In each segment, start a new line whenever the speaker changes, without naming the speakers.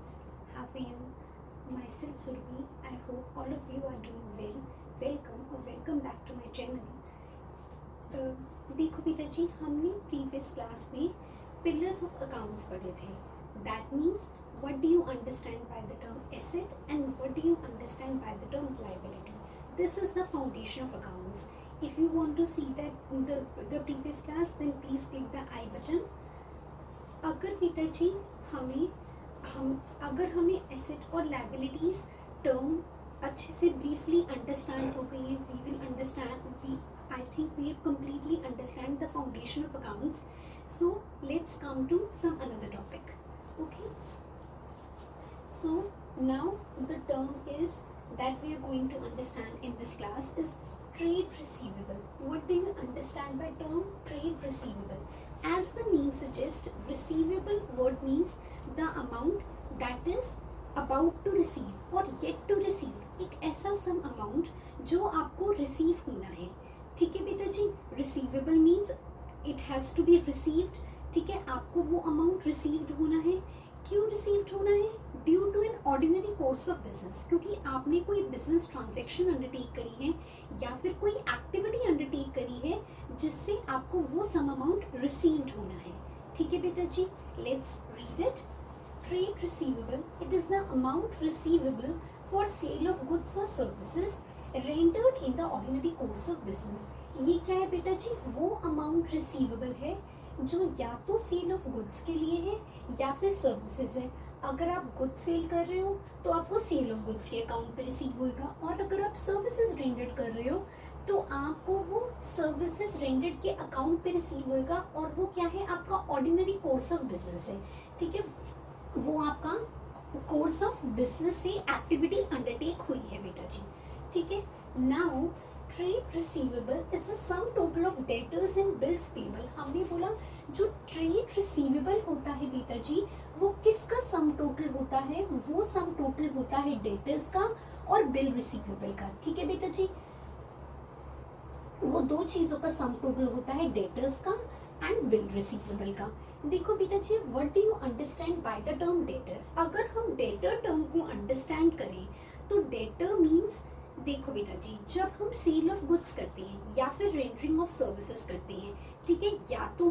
students. How are you? Myself Surbi. I hope all of you are doing well. Welcome back to my channel. देखो बेटा जी, हमने previous class में pillars of accounts पढ़े थे. That means what do you understand by the term asset and what do you understand by the term liability. This is the foundation of accounts. If you want to see that the previous class, then please click the I button. अगर बेटा जी अगर हमें asset और liabilities term अच्छे से briefly understand हो गई, we will understand, I think we have completely understand the foundation of accounts. So let's come to some another topic. Okay, so now the term is that we are going to understand in this class is trade receivable. What do you understand by term trade receivable? As the name suggests, receivable word means the amount that is about to receive or yet to receive. एक ऐसा some amount जो आपको receive होना है. ठीक है बेटा जी, receivable means it has to be received. ठीक है, आपको वो अमाउंट रिसीव्ड होना है. क्यों रिसीव्ड होना है? Due to an ordinary course of business, क्योंकि आपने कोई बिजनेस ट्रांजैक्शन अंडरटेक करी है या फिर कोई एक्टिविटी अंडरटेक करी है जिससे आपको वो सम अमाउंट रिसीव्ड होना है. ठीक है बेटा जी, let's read it. Trade receivable, it is the amount receivable for sale of goods और services rendered in the ordinary course of business. ये क्या है बेटा जी? वो अमाउंट रिसीवेबल है जो या तो सेल ऑफ गुड्स के लिए है या फिर सर्विसेज है. अगर आप गुड्स सेल कर रहे हो तो आपको सेल ऑफ गुड्स के अकाउंट पे रिसीव होएगा, और अगर आप सर्विसेज रेंडर्ड कर रहे हो तो आपको वो सर्विसेज रेंडर्ड के अकाउंट पे रिसीव होएगा. और वो क्या है? आपका ऑर्डिनरी कोर्स ऑफ बिजनेस है. ठीक है, वो आपका कोर्स ऑफ बिजनेस से एक्टिविटी अंडरटेक हुई है बेटा जी. ठीक है, now trade receivable is the sum total of debtors and bills payable. हमने बोला जो ट्रेड रिसीवेबल होता है बेटा जी, वो किसका सम टोटल होता है? वो सम टोटल होता है डेटर्स का और बिल रिसीवेबल का. ठीक है बेटा जी, वो दो चीजों का सम टोटल होता है, डेटर्स का एंड बिल रिसीवेबल का. देखो बेटा जी, what do you understand by the term debtor? अगर हम डेटर टर्म को अंडरस्टैंड करें तो डेटर मीन्स, देखो बेटा जी, जब हम सेल ऑफ गुड्स करते हैं या फिर रेंडरिंग ऑफ सर्विसेज करते हैं, ठीक है, या तो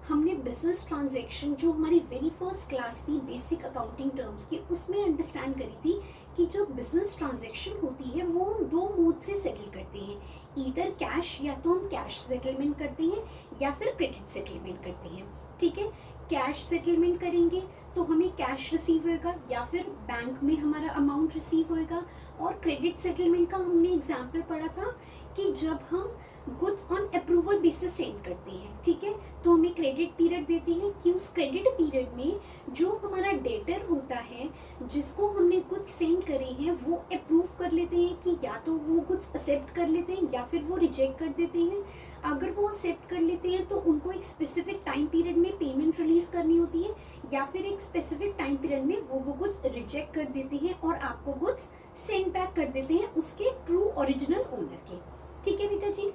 हमने बिजनेस ट्रांजैक्शन जो हमारी वेरी फर्स्ट क्लास थी बेसिक अकाउंटिंग टर्म्स की, उसमें अंडरस्टैंड करी थी कि जो बिजनेस ट्रांजैक्शन होती है वो हम दो मोड से सेटल करते हैं. ईदर कैश, या तो हम कैश सेटलमेंट करते हैं या फिर क्रेडिट सेटलमेंट करते हैं. ठीक है, कैश सेटलमेंट करेंगे तो हमें कैश रिसीव होएगा या फिर बैंक में हमारा अमाउंट रिसीव होएगा. और क्रेडिट सेटलमेंट का हमने एग्जाम्पल पढ़ा था कि जब हम goods on approval basis send करते हैं, ठीक है, तो हमें क्रेडिट पीरियड देते हैं कि उस क्रेडिट पीरियड में जो हमारा डेटर होता है जिसको हमने गुड्स सेंड करे हैं वो अप्रूव कर लेते हैं कि या तो वो गुड्स एक्सेप्ट कर लेते हैं या फिर वो रिजेक्ट कर देते हैं. अगर वो एक्सेप्ट कर लेते हैं तो उनको एक स्पेसिफिक टाइम पीरियड में पेमेंट रिलीज करनी होती है, या फिर एक स्पेसिफिक टाइम पीरियड में वो गुड्स रिजेक्ट कर देते हैं और आपको गुड्स सेंड बैक कर देते हैं उसके ट्रू ओरिजिनल ओनर के. ठीक है बेटा जी,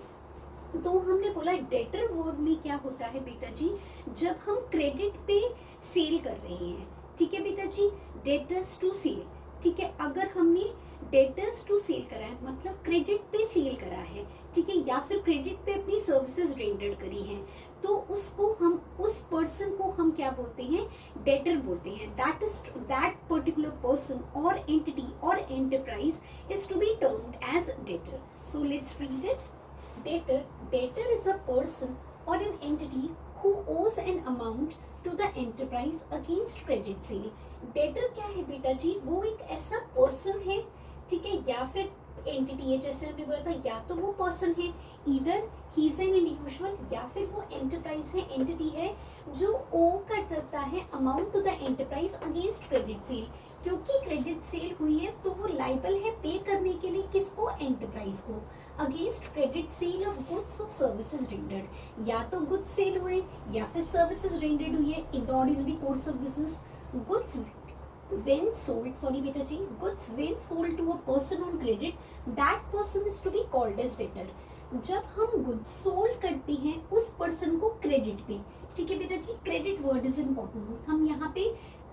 तो हमने बोला डेटर वर्ड में क्या होता है बेटा जी? जब हम क्रेडिट पे सेल कर रहे हैं, ठीक है बेटा जी, डेटर्स टू सेल. ठीक है, अगर हमने डेटर्स टू सेल करा है मतलब क्रेडिट पे सेल करा है, ठीक है, या फिर क्रेडिट पे अपनी सर्विसेज रेंडर्ड करी हैं, तो उसको हम, उस पर्सन को हम क्या बोलते हैं? डेटर बोलते हैं. दैट पर्टिकुलर पर्सन और एंटिटी और enterprise is to be termed as debtor. So let's read it. Debtor is a person or an entity who owes an amount to the enterprise against credit sale. Debtor क्या है बेटा जी? वो एक ऐसा person है, ठीक है, या फिर एंटिटी है. जैसे हमने बोला था, या तो वो पर्सन है, either he is an individual, या फिर वो एंटरप्राइज है, एंटिटी है जो ओ कर सकता है amount to the enterprise against credit sale. क्योंकि क्रेडिट सेल हुई है तो वो लाइबल है पे करने के लिए किसको? एंटरप्राइज को, against credit cell of goods और सर्विसेज रेंडर्ड. या तो गुड्स सेल हुए या फिर सर्विसेज रेंडर्ड हुई है इन the ordinary course of business. Goods when sold, sorry beta ji, goods when sold to a person on credit, that person is to be called as debtor. जब हम goods sold करते हैं उस person को credit पे, ठीक है बेटा जी, क्रेडिट वर्ड इज इम्पोर्टेंट. हम यहाँ पे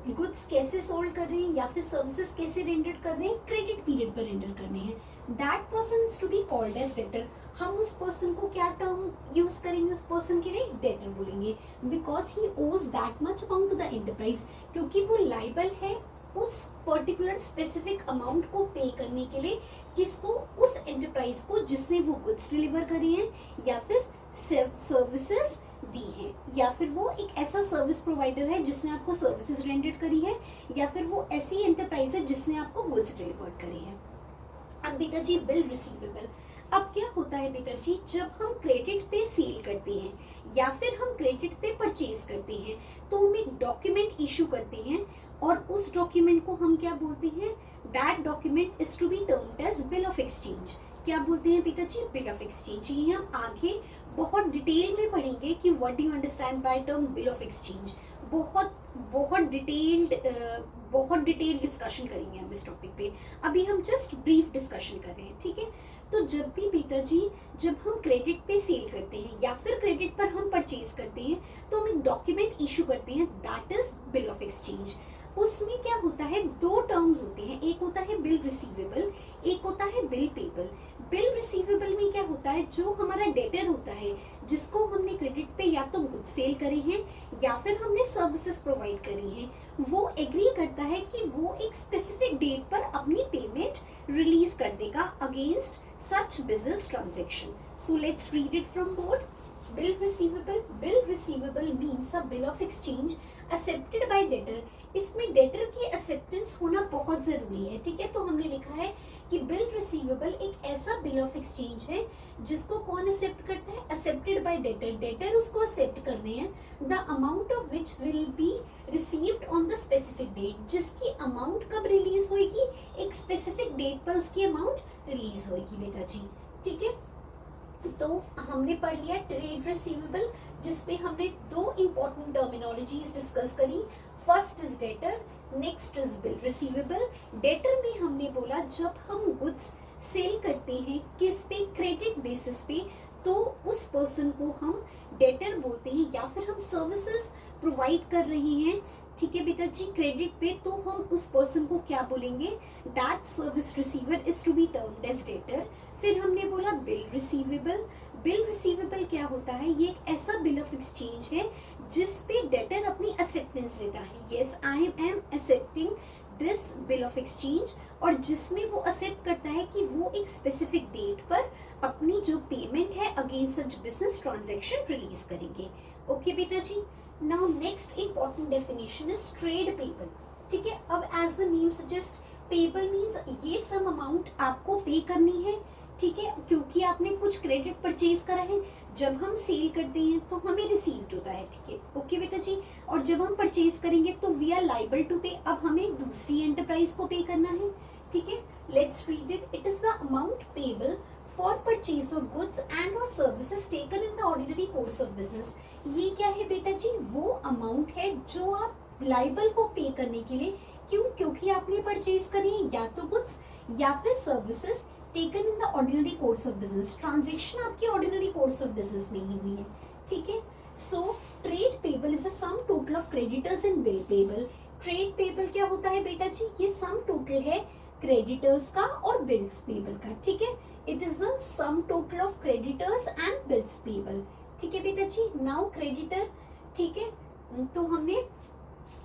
गुड्स कैसे सोल्ड कर रहे हैं या फिर सर्विसेज कैसे रेंडर कर रहे हैं, क्रेडिट पीरियड पर रेंडर करने हैं, that person is to be called as debtor. हम उस पर्सन को क्या टर्म यूज करेंगे, उस पर्सन के लिए डेटर बोलेंगे, because he owes that much amount to the enterprise, क्योंकि वो लाइबल है उस पर्टिकुलर स्पेसिफिक अमाउंट को पे करने के लिए, किसको, उस एंटरप्राइज को जिसने वो गुड्स डिलीवर करे हैं या फिर सर्विसेज दी है, या फिर वो एक ऐसा सर्विस प्रोवाइडर है जिसने आपको सर्विसेज रेंडर करी है, या फिर वो ऐसी एंटरप्राइज है जिसने आपको गुड्स डिलीवर करे हैं। अब बेटा जी बिल रिसीवेबल, अब क्या होता है बेटा जी, जब हम क्रेडिट पे सेल करते हैं या फिर हम क्रेडिट पे परचेज करते हैं तो हम एक डॉक्यूमेंट इशू करते हैं और उस डॉक्यूमेंट को हम क्या बोलते हैं, that document is to be termed as bill of exchange. क्या बोलते हैं बेटा जी, बिल ऑफ एक्सचेंज। ये हम आगे बहुत डिटेल में पढ़ेंगे कि what do you understand by term bill of exchange. बहुत डिटेल्ड डिस्कशन करेंगे हम इस टॉपिक पे, अभी हम जस्ट ब्रीफ डिस्कशन कर रहे हैं, ठीक है। तो जब भी बेटा जी, जब हम क्रेडिट पे सेल करते हैं या फिर क्रेडिट पर हम परचेज करते हैं तो हम एक डॉक्यूमेंट इशू करते हैं, that is bill of exchange. उसमें क्या होता है, दो टर्म्स होते हैं, एक होता है बिल रिसीवेबल, एक होता है बिल पेबल। बिल रिसीवेबल में क्या होता है, जो हमारा डेटर होता है जिसको हमने क्रेडिट पे या तो गुड्स सेल करे हैं या फिर हमने सर्विसेज प्रोवाइड करी हैं, वो एग्री करता है कि वो एक स्पेसिफिक डेट पर अपनी पेमेंट रिलीज कर देगा against such business transaction. So let's read it from board. Bill receivable means a bill of exchange accepted by debtor. इसमें डेटर की एक्सेप्टेंस होना बहुत जरूरी है, ठीक है। तो हमने लिखा है कि बिल रिसीवेबल एक ऐसा बिल ऑफ एक्सचेंज है जिसको कौन एक्सेप्ट करता है, एक्सेप्टेड बाय डेटर। डेटर उसको एक्सेप्ट कर रहे हैं, the amount of which will be received on the specific date. जिसकी अमाउंट कब रिलीज होगी, एक स्पेसिफिक डेट पर उसकी अमाउंट रिलीज होगी बेटा जी, ठीक है। तो हमने पढ़ लिया ट्रेड रिसीवेबल, जिसपे हमने दो इंपॉर्टेंट टर्मिनोलॉजीज डिस्कस करी। First is debtor, next is bill receivable. Debtor में हमने बोला जब हम गुड्स सेल करते हैं किस पे, क्रेडिट बेसिस पे, तो उस पर्सन को हम डेटर बोलते हैं, या फिर हम सर्विसेज प्रोवाइड कर रहे हैं, ठीक है बेटा जी, क्रेडिट पे, तो हम उस पर्सन को क्या बोलेंगे, that service receiver is to be termed as debtor. फिर हमने बोला बिल रिसीवेबल। बिल रिसीवेबल क्या होता है, ये एक ऐसा बिल ऑफ एक्सचेंज है जिस पे डेटर अपनी एक्सेप्टेंस देता है, yes I am accepting this bill of exchange, और जिसमें वो एक्सेप्ट करता है कि वो एक स्पेसिफिक डेट पर अपनी जो पेमेंट है against such business transaction release करेंगे। ओके बेटा जी, now next important definition is trade payable, ठीक है। अब as the name suggest, payable means ये सम अमाउंट आपको पे करनी है, ठीक है, क्योंकि आपने कुछ क्रेडिट परचेज करा है। जब हम सेल करते हैं तो हमें रिसीव्ड होता है, ठीक है, ओके बेटा जी। और जब हम परचेज करेंगे तो वी आर लाइबल टू पे, अब हमें दूसरी एंटरप्राइज को पे करना है, ठीक है। Let's read it. It is the amount payable for purchase of goods and और services taken in the ordinary course of business. ये क्या है बेटा जी, वो अमाउंट है जो आप लाइबल को पे करने के लिए, क्यों, क्योंकि आपने परचेज करी है या तो गुड्स या फिर services taken in the ordinary course of business. Transaction आपकी ऑर्डिनरी कोर्स ऑफ बिजनेस में ही हुई है, ठीक है। So trade payable is a sum total of creditors and bill payable. Trade payable क्या होता है बेटा जी, ये सम टोटल है क्रेडिटर्स का और बिल्स पेबल का, ठीक है। It is the sum total of creditors and bills payable, ठीक है बेटा जी। नाउ क्रेडिटर, ठीक है, तो हमने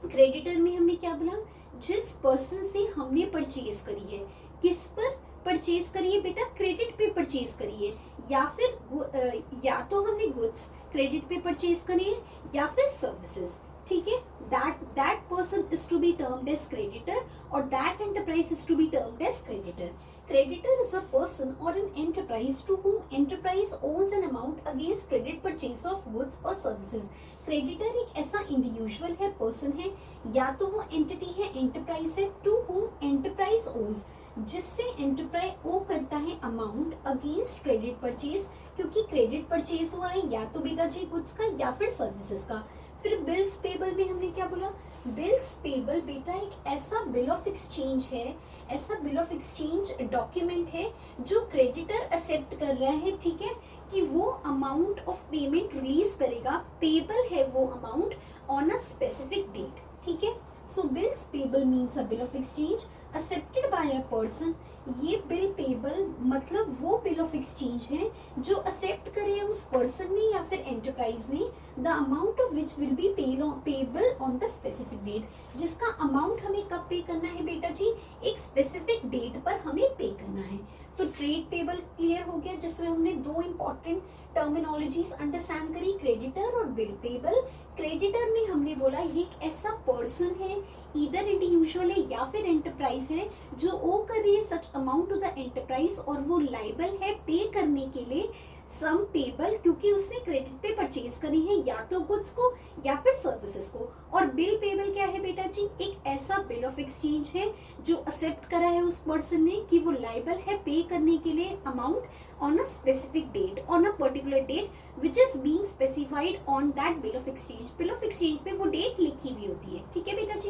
क्रेडिटर में हमने क्या बोला, जिस पर्सन से हमने परचेज करी है, किस पर परचेज करिए बेटा, क्रेडिट पे परचेज करिए, या फिर या तो हमने गुड्स क्रेडिट पे परचेज करिए या फिर सर्विसेज, ठीक है। That person is to be termed as creditor और that enterprise is to be termed as creditor. Creditor is a person or an enterprise to whom enterprise owes an amount against credit purchase of goods or services. Creditor एक ऐसा individual है, person है, या तो वो entity है, enterprise है, to whom enterprise owes, जिससे एंटरप्राइज ओ करता है अमाउंट अगेंस्ट क्रेडिट परचेज, क्योंकि क्रेडिट परचेज हुआ है या तो बेटा जी गुड्स का या फिर सर्विसेज का। फिर बिल्स पेबल में हमने क्या बोला, बिल्स पेबल बेटा एक ऐसा बिल ऑफ एक्सचेंज है, ऐसा बिल ऑफ एक्सचेंज डॉक्यूमेंट है जो क्रेडिटर एक्सेप्ट कर रहा है, ठीक है, कि वो अमाउंट ऑफ पेमेंट रिलीज करेगा, पेबल है वो amount on a specific date, ठीक है। So bills payable means a bill of exchange accepted by a person. ये बिल पेबल मतलब वो बिल ऑफ एक्सचेंज है जो एक्सेप्ट करे उस पर्सन ने या फिर एंटरप्राइज ने, the amount of which will be payable on the specific date, जिसका अमाउंट हमें कब पे करना है बेटा जी, एक स्पेसिफिक डेट पर हमें पे करना है। तो ट्रेड पेबल क्लियर हो गया, जिसमें हमने दो इंपॉर्टेंट टर्मिनोलॉजीज अंडरस्टैंड करी, क्रेडिटर और बिल पेबल। क्रेडिटर में हमने बोला ये एक ऐसा पर्सन है, इधर इंडिविजुअल है या फिर एंटरप्राइज है, जो ओ कर रही है such amount to the enterprise और वो लाइबल है पे करने के लिए सम पेबल, क्योंकि उसने क्रेडिट पे परचेज करी है या तो गुड्स को या फिर सर्विसेज को। और बिल पेबल क्या है बेटा जी, एक ऐसा बिल ऑफ एक्सचेंज है जो एक्सेप्ट करा है उस पर्सन ने कि वो लाइबल है पे करने के लिए amount on a specific date, on a particular date which is being specified on that bill of exchange। bill of exchange पे वो डेट लिखी हुई होती है, ठीक है बेटा जी।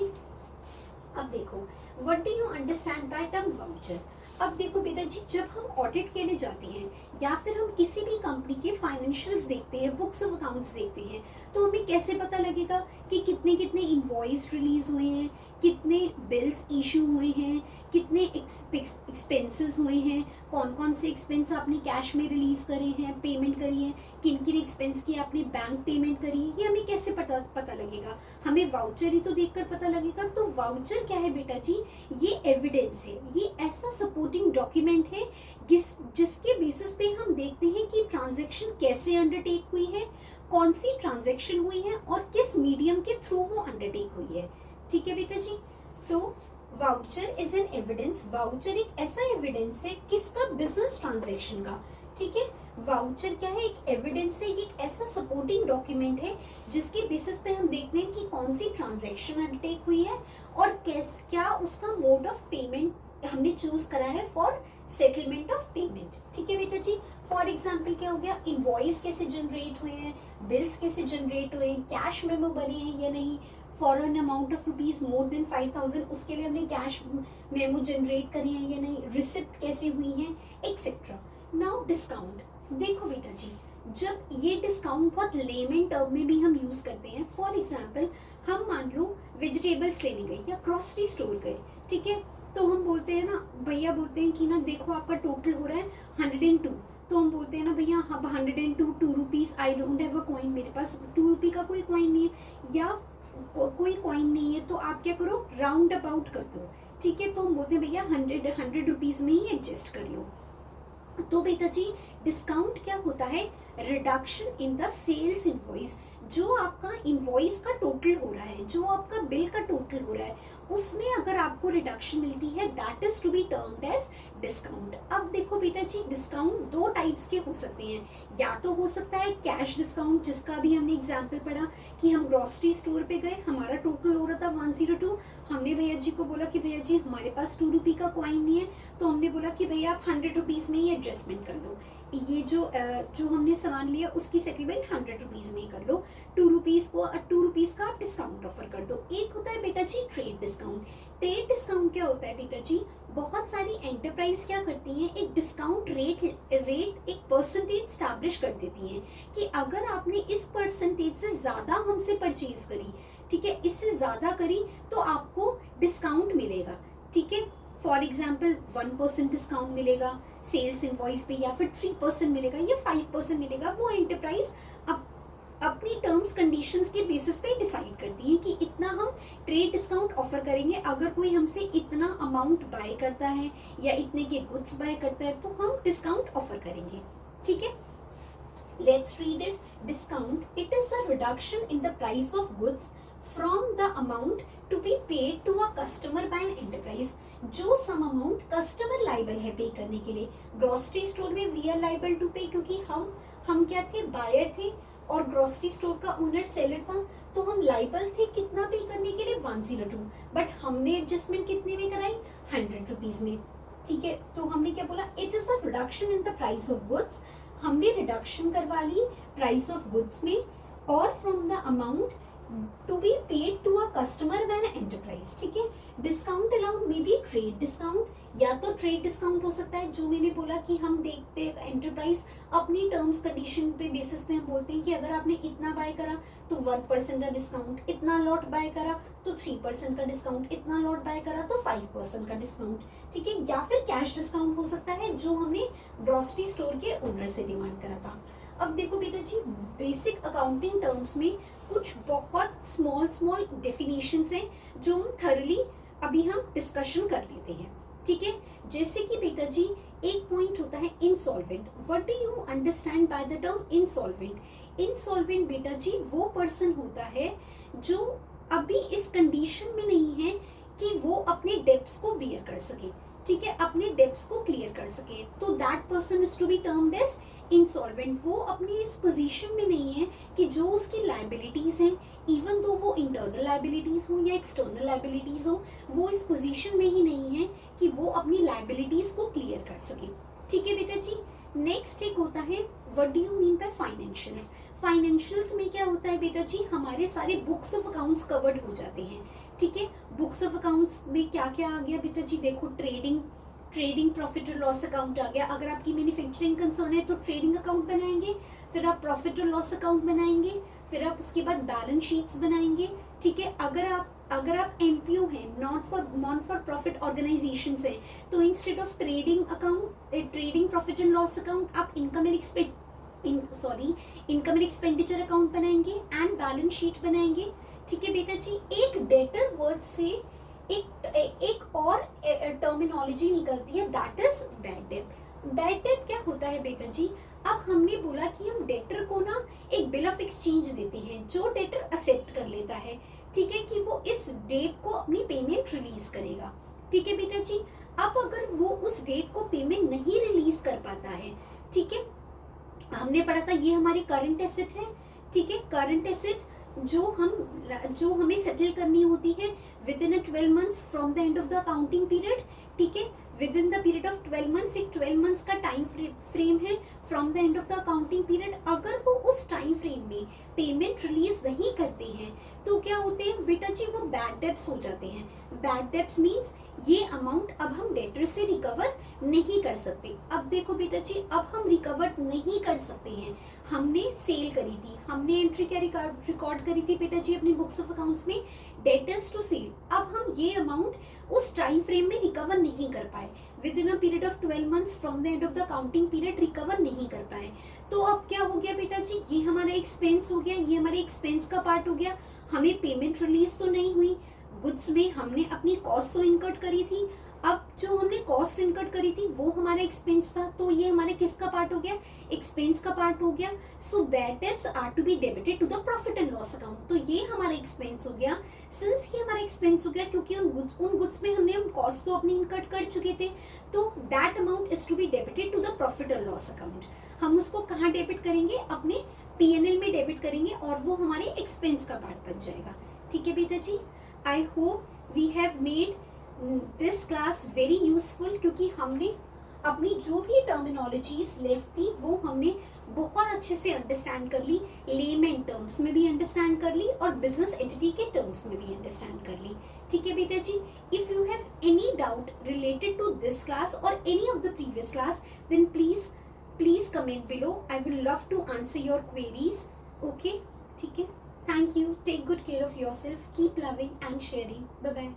अब देखो what do you understand by term voucher। अब देखो बेटा जी, जब हम ऑडिट के लिए जाते हैं या फिर हम किसी भी कंपनी के फाइनेंशियल्स देखते हैं, बुक्स ऑफ अकाउंट्स देखते हैं, तो हमें कैसे पता लगेगा कि कितने कितने इनवॉइस रिलीज हुए हैं, कितने बिल्स इशू हुए हैं, कितने एक्सपेंसेस हुए हैं, कौन कौन से एक्सपेंस आपने कैश में रिलीज करे हैं, पेमेंट करी है, किन किन एक्सपेंस की आपने बैंक पेमेंट करी है, ये हमें कैसे पता लगेगा, हमें वाउचर ही तो देखकर पता लगेगा। तो वाउचर क्या है बेटा जी, ये एविडेंस है, ये ऐसा सपोर्टिंग डॉक्यूमेंट है जिसके बेसिस पे हम देखते हैं कि ट्रांजैक्शन कैसे अंडरटेक हुई है, कौन सी ट्रांजैक्शन हुई है और किस मीडियम के थ्रू वो अंडरटेक हुई है, ठीक है बेटा जी। तो voucher is an evidence, voucher एक ऐसा एविडेंस है किसका, बिजनेस ट्रांजैक्शन का, ठीक है। वाउचर क्या है, एक एविडेंस है, एक ऐसा सपोर्टिंग डॉक्यूमेंट है जिसके बेसिस पे हम देखते हैं कि कौन सी ट्रांजैक्शन अंडरटेक हुई है और क्या उसका मोड ऑफ पेमेंट हमने चूज करा है फॉर सेटलमेंट ऑफ पेमेंट, ठीक है बेटा जी। फॉर एग्जाम्पल क्या हो गया, इनवॉइस कैसे जनरेट हुए हैं, बिल्स कैसे जनरेट हुए हैं, कैश मेमो बने हैं या नहीं, for an amount of rupees more than 5000 उसके लिए हमने कैश मेमो जनरेट करी है या नहीं, रिसिप्ट कैसे हुई है, एक्सेट्रा। नाउ डिस्काउंट, देखो बेटा जी, जब ये डिस्काउंट बहुत लेमन टर्म में भी हम यूज करते हैं। फॉर एग्जाम्पल हम मान लो वेजिटेबल्स लेने गए या ग्रोसरी स्टोर गए, ठीक है, तो हम बोलते हैं ना, भैया बोलते हैं कि ना देखो आपका टोटल हो रहा है 102, तो हम बोलते हैं ना भैया अब 102 2 rupees, I don't have a coin, मेरे पास 2 रुपी का कोई कॉइन नहीं है या कोई कॉइन नहीं है, तो आप क्या करो, राउंड अबाउट कर दो, ठीक है। तो हम बोलते हैं भैया 100 रुपीज में ही एडजस्ट कर लो। तो बेटा जी डिस्काउंट क्या होता है, reduction in the sales invoice, जो आपका इनवॉइस का टोटल हो रहा है, जो आपका बिल का टोटल हो रहा है, उसमें अगर आपको रिडक्शन मिलती है, that is to be termed as discount. अब देखो बेटा जी, डिस्काउंट दो टाइप्स के हो सकते हैं, या तो हो सकता है कैश डिस्काउंट, जिसका भी हमने एग्जाम्पल पढ़ा कि हम ग्रोसरी स्टोर पे गए, हमारा टोटल हो रहा था 102, हमने भैया जी को बोला कि भैया जी हमारे पास 2 रुपी का कॉइन नहीं है, तो हमने बोला कि भैया आप 100 रुपीज में ही एडजस्टमेंट कर लो, ये जो हमने सामान लिया उसकी सेटलमेंट 100 रुपीज में ही कर लो, 2 रुपीज का आप डिस्काउंट ऑफर कर दो। एक होता है बेटा जी ट्रेड डिस्काउंट। ट्रेड डिस्काउंट क्या होता है बेटा जी, बहुत सारी एंटरप्राइज क्या करती हैं, एक डिस्काउंट रेट एक परसेंटेज स्टैब्लिश कर देती हैं कि अगर आपने इस परसेंटेज से ज्यादा हमसे परचेज करी, ठीक है, इससे ज्यादा करी तो आपको डिस्काउंट मिलेगा, ठीक है। फॉर एग्जाम्पल 1% डिस्काउंट मिलेगा सेल्स इनवॉइस पे, या फिर 3% मिलेगा या 5% मिलेगा, वो एंटरप्राइज अपनी टर्म्स कंडीशंस के बेसिस पे डिसाइड करती है कि इतना हम ट्रेड डिस्काउंट ऑफर करेंगे, अगर कोई हमसे इतना अमाउंट बाय करता है या इतने के गुड्स बाय करता है तो हम डिस्काउंट ऑफर करेंगे, ठीक है। Let's read it. Discount, it is a reduction in the price of goods from the amount to be paid to a customer by an enterprise, जो सम अमाउंट कस्टमर लाइबल है पे करने के लिए। Grocery store में we are liable to पे, क्योंकि हम क्या थे, बायर थे और ग्रोसरी स्टोर का ओनर सेलर था, तो हम लाइबल थे कितना पे करने के लिए, 102, बट हमने एडजस्टमेंट कितने में कराई, 100 रुपीज में, ठीक है। तो हमने क्या बोला, it is a reduction in the price of goods, हमने रिडक्शन करवा ली प्राइस ऑफ गुड्स में, और from the amount to be paid to a customer when enterprise, ठीक है। Discount allowed may be trade discount, या तो ट्रेड डिस्काउंट हो सकता है, जो मैंने बोला कि हम देखते हैं एंटरप्राइज अपनी टर्म्स कंडीशन पे बेसिस पे हम बोलते हैं कि अगर आपने इतना बाय करा तो 1% का डिस्काउंट, इतना लॉट बाय करा तो 3% का डिस्काउंट, इतना लॉट बाय करा तो 5% का डिस्काउंट, ठीक है। या फिर कैश डिस्काउंट हो सकता है जो हमने ग्रोसरी स्टोर के ओनर से डिमांड करा था। अब देखो बेटा जी, बेसिक अकाउंटिंग टर्म्स में कुछ बहुत स्मॉल स्मॉल डेफिनेशंस हैं जो हम थरली अभी हम डिस्कशन कर लेते हैं, ठीक है। जैसे कि बेटा जी एक पॉइंट होता है insolvent. What do you understand by the term insolvent? Insolvent बेटा जी वो पर्सन होता है जो अभी इस कंडीशन में नहीं है कि वो अपने डेब्ट्स को बियर कर सके, ठीक है, अपने डेब्ट्स को क्लियर कर सके, तो that person is to be termed as insolvent. वो अपनी इस पोजीशन में नहीं है कि जो उसकी लाइबिलिटीज हैं, इवन दो वो इंटरनल लाइबिलिटीज हो या एक्सटर्नल लाइबिलिटीज हो, वो इस पोजीशन में ही नहीं है कि वो अपनी लाइबिलिटीज को क्लियर कर सके, ठीक है बेटा जी। नेक्स्ट एक होता है what do you mean by financials. Financials में क्या होता है बेटा जी, हमारे सारे बुक्स ऑफ अकाउंट्स कवर्ड हो जाते हैं, ठीक है। बुक्स ऑफ अकाउंट्स में क्या क्या आ गया बेटा जी, देखो ट्रेडिंग प्रॉफिट और लॉस अकाउंट आ गया। अगर आपकी मैन्युफैक्चरिंग कंसर्न है तो ट्रेडिंग अकाउंट बनाएंगे, फिर आप प्रॉफिट और लॉस अकाउंट बनाएंगे, फिर आप उसके बाद बैलेंस शीट्स बनाएंगे, ठीक है। अगर आप एनपीओ हैं, नॉन फॉर प्रॉफिट ऑर्गेनाइजेशन है, तो instead of trading profit and loss account आप इनकम एंड एक्सपेंडिचर अकाउंट बनाएंगे एंड बैलेंस शीट बनाएंगे, ठीक है बेटा जी। एक डेटर वर्ड से एक और टर्मिनोलॉजी निकलती है, that is bad debt. Bad debt क्या होता है बेटा जी, अब हमने बोला कि हम डेटर को ना एक बिल ऑफ एक्सचेंज देते हैं, जो डेटर एक्सेप्ट कर लेता है, ठीक है, कि वो इस डेट को अपनी पेमेंट रिलीज करेगा, ठीक है बेटा जी। अब अगर वो उस डेट को पेमेंट नहीं रिलीज कर पाता है, ठीक है, हमने पढ़ा था ये हमारी करंट एसेट है, ठीक है। करंट एसेट जो हमें सेटल करनी होती है with in 12 months from the end of the accounting period, ठीक है। With in the period of 12 months, एक 12 मंथ्स का टाइम फ्रेम है from the end of the accounting period. अगर वो उस टाइम फ्रेम में पेमेंट रिलीज नहीं करते हैं तो क्या होते हैं बेटा जी, वो बैड डेब्ट्स हो जाते हैं। बैड डेब्ट्स मीन्स ये अमाउंट अब हम डेटर से रिकवर नहीं कर सकते। अब देखो बेटा जी, अब हम रिकवर नहीं कर सकते हैं, हमने सेल करी थी, हमने एंट्री क्या रिकॉर्ड करी थी बेटा जी अपनी बुक्स ऑफ अकाउंट्स में, डेटर्स टू सेल। अब हम ये अमाउंट उस टाइम फ्रेम में रिकवर नहीं कर पाए, with in a period of 12 months from the end of the accounting period recover नहीं कर पाए, तो अब क्या हो गया बेटा जी, ये हमारा एक्सपेंस हो गया, ये हमारे एक्सपेंस का पार्ट हो गया। हमें पेमेंट रिलीज तो नहीं हुई, गुड्स में हमने अपनी कॉस्ट तो इनकट करी थी, अब जो हमने कॉस्ट इनकट करी थी वो हमारा एक्सपेंस था, तो ये हमारे किसका पार्ट हो गया, एक्सपेंस का पार्ट हो गया। So bad debts are to be debited to the profit and loss account, तो ये हमारा एक्सपेंस हो गया। सिंस ये हमारा एक्सपेंस हो गया क्योंकि उन गुड्स में हमने कॉस्ट तो अपनी इनकट कर चुके थे, तो that amount is to be debited to the profit and loss account. हम उसको कहाँ डेबिट करेंगे, अपने पीएनएल में डेबिट करेंगे और वो हमारे एक्सपेंस का पार्ट बन जाएगा, ठीक है बेटा जी। I hope we have made this class very useful, क्योंकि हमने अपनी जो भी टर्मिनोलॉजीज लेफ्ट थी वो हमने बहुत अच्छे से अंडरस्टैंड कर ली, लेमैन टर्म्स में भी अंडरस्टैंड कर ली और बिजनेस एंटिटी के टर्म्स में भी अंडरस्टैंड कर ली, ठीक है बेटा जी। If you have any doubt related to this class और any of the previous class, then please comment below, I will love to answer your queries, okay, ठीक है। Thank you. Take good care of yourself. Keep loving and sharing. Bye-bye.